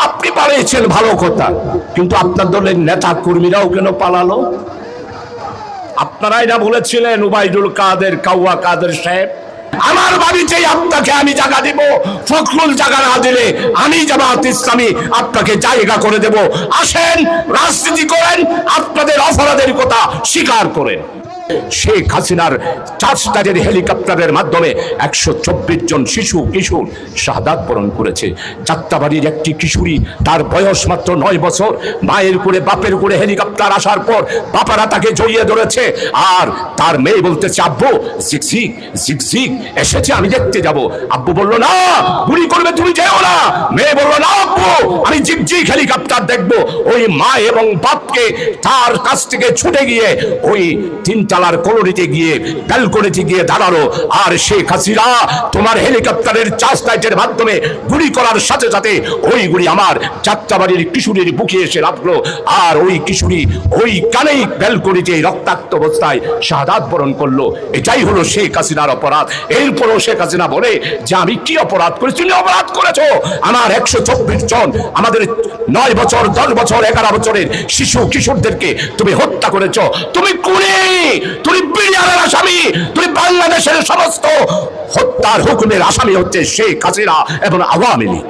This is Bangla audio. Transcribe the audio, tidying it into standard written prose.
আপনি পালিয়েছেন ভালো কথা, কিন্তু আপনার দলের নেতা কর্মীরাও কেন পালালো? আপনারাই না বলেছিলেন উবাইদুল কাদের কাউয়া কাদের সাহেব, আমার বাড়িতেই আপনাকে আমি জায়গা দিব, ফখরুল জায়গা না দিলে আমি জামাত ইসলামী আপনাকে জায়গা করে দেব, আসেন রাজনীতি করেন, আপনাদের অপরাধের কথা স্বীকার করেন। শেখ হাসিনার 4 স্টারের হেলিকপ্টারের মাধ্যমে 124 জন শিশু কিশোর শাহাদাত বরণ করেছে। যাত্রাবাড়ির একটি কিশোরী, তার বয়স মাত্র 9 বছর, মায়ের কোলে বাপের কোলে হেলিকপ্টার আসার পর বাপারা তাকে জড়িয়ে ধরেছে, আর তার মেয়ে বলতেছে আব্বু ঝিকঝিক ঝিকঝিক এসেছে, আমি দেখতে যাব। আব্বু বলল না, গুলি করবে, তুমি যেও না। মেয়ে বলল না আব্বু, আমি ঝিকঝিক হেলিকপ্টার দেখবো। ওই মা এবং বাপকে তার কাছ থেকে ছুটে গিয়ে ওই 3 তলার কলোনিতে গিয়ে ব্যালকনিতে গিয়ে দাঁড়ালো, আর শেখ হাসিনা তোমার হেলিকপ্টারের 4 লাইটের মাধ্যমে গুলি করার সাথে সাথে ওই গুলি আমার যাত্রাবাড়ির কিশোরীর বুকে এসে লাগলো, আর ওই কিশোরী ওই কানেই ব্যালকনিতে রক্তাক্ত অবস্থায় শাহাদাত বরণ করলো। এটাই হলো শেখ হাসিনার অপরাধ। এরপরও শেখ হাসিনা বলে যে আমি কি অপরাধ করেছি? তুমি অপরাধ করেছো, আমার 124 জন আমাদের 9 বছর 10 বছর 11 বছরের শিশু কিশোরদেরকে তুমি হত্যা করেছো। তুমি খুনি, তুমি বিডিআরের আসামি, তুমি বাংলাদেশের সমস্ত হত্যার হুকুমের আসামি হচ্ছে শেখ হাসিনা এবং আওয়ামী লীগ।